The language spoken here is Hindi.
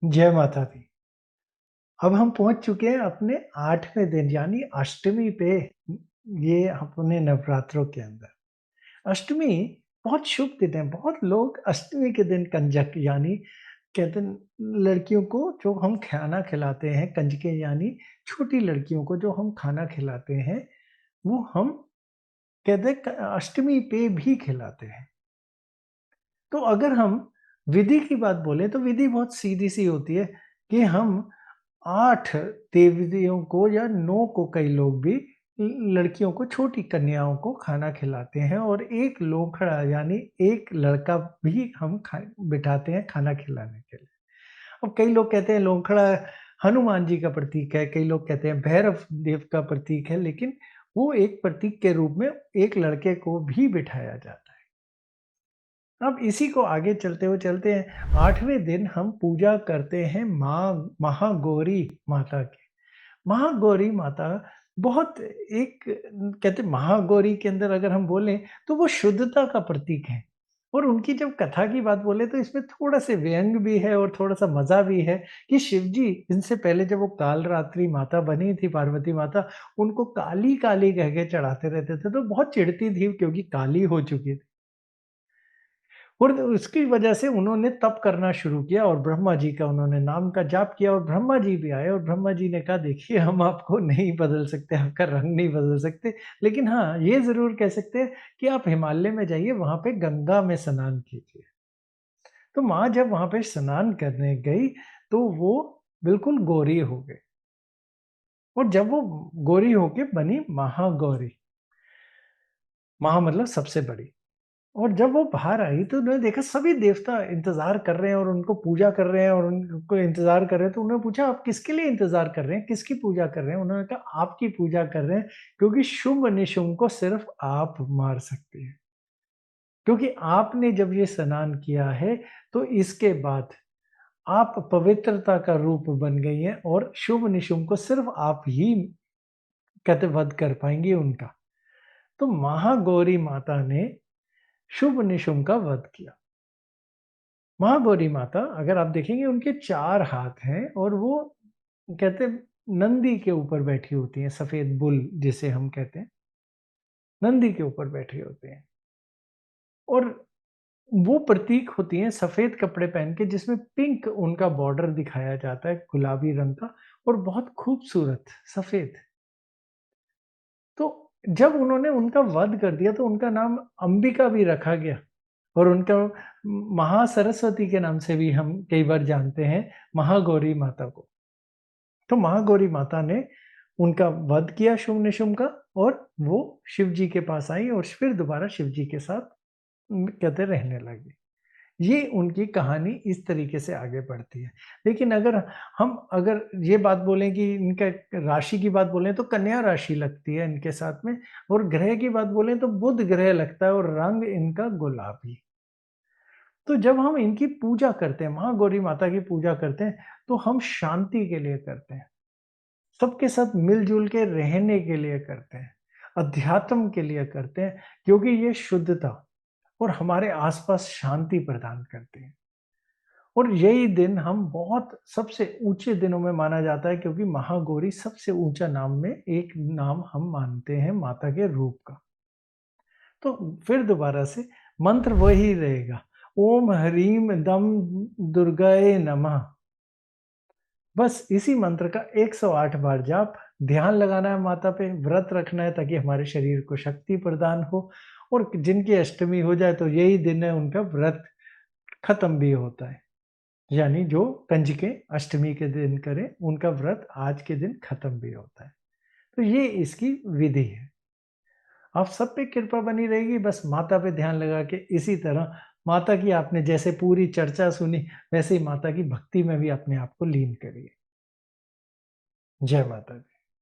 जय माता दी। अब हम पहुँच चुके हैं अपने 8वें दिन यानी अष्टमी पे ये अपने नवरात्रों के अंदर। अष्टमी बहुत शुभ दिन है, बहुत लोग अष्टमी के दिन कंजक यानी कहते हैं लड़कियों को जो हम खाना खिलाते हैं, कंजकें यानी छोटी लड़कियों को जो हम खाना खिलाते हैं, वो हम कहते हैं क अष्टमी पे भी खिलाते हैं। तो अगर हम विधि की बात बोलें तो विधि बहुत सीधी-सी होती है कि हम 8 देवियों को या 9 को कई लोग भी लड़कियों को, छोटी कन्याओं को खाना खिलाते हैं और एक लोखड़ा यानी एक लड़का भी हम बिठाते हैं खाना खिलाने के लिए। अब कई लोग कहते हैं लोखड़ा हनुमान जी का प्रतीक है, कई लोग कहते हैं भैरव देव का प्रतीक है, लेकिन वो एक प्रतीक के रूप में एक लड़के को भी बिठाया जाता है। अब इसी को आगे चलते हैं 8वें दिन हम पूजा करते हैं माँ महागौरी माता की। महागौरी माता बहुत एक कहते हैं महागौरी के अंदर अगर हम बोलें तो वो शुद्धता का प्रतीक है। और उनकी जब कथा की बात बोले तो इसमें थोड़ा-सा व्यंग भी है और थोड़ा-सा मज़ा भी है कि शिव जी इनसे पहले जब वो कालरात्रि माता बनी थी पार्वती माता, उनको काली-काली कह के चढ़ाते रहते थे, तो बहुत चिढ़ती थी क्योंकि काली हो चुकी थी। और उसकी वजह से उन्होंने तप करना शुरू किया और ब्रह्मा जी का उन्होंने नाम का जाप किया और ब्रह्मा जी भी आए और ब्रह्मा जी ने कहा देखिए हम आपको नहीं बदल सकते, आपका रंग नहीं बदल सकते, लेकिन हाँ, ये ज़रूर कह सकते हैं कि आप हिमालय में जाइए, वहाँ पे गंगा में स्नान कीजिए। तो माँ जब वहाँ पे स्नान करने गई, तो वो बिल्कुल गोरी हो गई और जब वो गोरी होके बनी महागौरी, महा मतलब सबसे बड़ी। और जब वो बाहर आई तो उन्होंने देखा सभी देवता इंतज़ार कर रहे हैं और उनको पूजा कर रहे हैं और उनको इंतज़ार कर रहे हैं, तो उन्होंने पूछा आप किसके लिए इंतज़ार कर रहे हैं? किसकी पूजा कर रहे हैं? उन्होंने कहा आपकी पूजा कर रहे हैं क्योंकि शुंभ-निशुंभ को सिर्फ़ आप मार सकते हैं। क्योंकि आपने जब ये स्नान किया है, तो इसके बाद आप पवित्रता का रूप बन गई हैं और शुभ-निशुंभ को सिर्फ़ आप ही कहते वध कर पाएँगी उनका। तो महागौरी माता ने शुभ-निशुंभ का वध किया। महागौरी माता अगर आप देखेंगे उनके 4 हाथ हैं और वो कहते हैं नंदी के ऊपर बैठी होती हैं, सफ़ेद बुल जिसे हम कहते हैं, नंदी के ऊपर बैठी होती हैं और वो प्रतीक होती हैं सफ़ेद कपड़े पहन के जिसमें पिंक उनका बॉर्डर दिखाया जाता है गुलाबी रंग का और बहुत खूबसूरत सफ़ेद। तो जब उन्होंने उनका वध कर दिया तो उनका नाम अंबिका भी रखा गया और उनका महासरस्वती के नाम से भी हम कई बार जानते हैं महागौरी माता को। तो महागौरी माता ने उनका वध किया शुंभ-निशुंभ का और वो शिव जी के पास आई और फिर दोबारा शिव जी के साथ कहते रहने लगी। ये उनकी कहानी इस तरीके से आगे बढ़ती है। लेकिन अगर ये बात बोलें कि इनका राशि की बात बोलें तो कन्या राशि लगती है इनके साथ में और ग्रह की बात बोलें तो बुध ग्रह लगता है और रंग इनका गुलाबी। तो जब हम इनकी पूजा करते हैं, महागौरी माता की पूजा करते हैं, तो हम शांति के लिए करते हैं। सबके साथ मिल-जुल के रहने के लिए करते हैं, अध्यात्म के लिए करते हैं क्योंकि ये शुद्धता और हमारे आस-पास शांति प्रदान करते हैं। और यही दिन हम बहुत सबसे ऊँचे दिनों में माना जाता है क्योंकि महागौरी सबसे ऊँचा नाम में एक नाम हम मानते हैं माता के रूप का। तो फिर दोबारा से मंत्र वही रहेगा, ओम ह्रीम दम दुर्गाए नमः। बस इसी मंत्र का 108 बार जाप, ध्यान लगाना है माता पे, व्रत रखना है ताकि हमारे शरीर को शक्ति प्रदान हो और जिनकी अष्टमी हो जाए तो यही दिन है उनका व्रत खत्म भी होता है। यानी जो कंजकें अष्टमी के दिन करें, उनका व्रत आज के दिन खत्म भी होता है। तो ये इसकी विधि है। आप सब पे कृपा बनी रहेगी, बस माता पे ध्यान लगा के इसी तरह माता की आपने जैसे पूरी चर्चा सुनी, वैसे ही माता की भक्ति में भी अपने आप को लीन करिए। जय माता दी।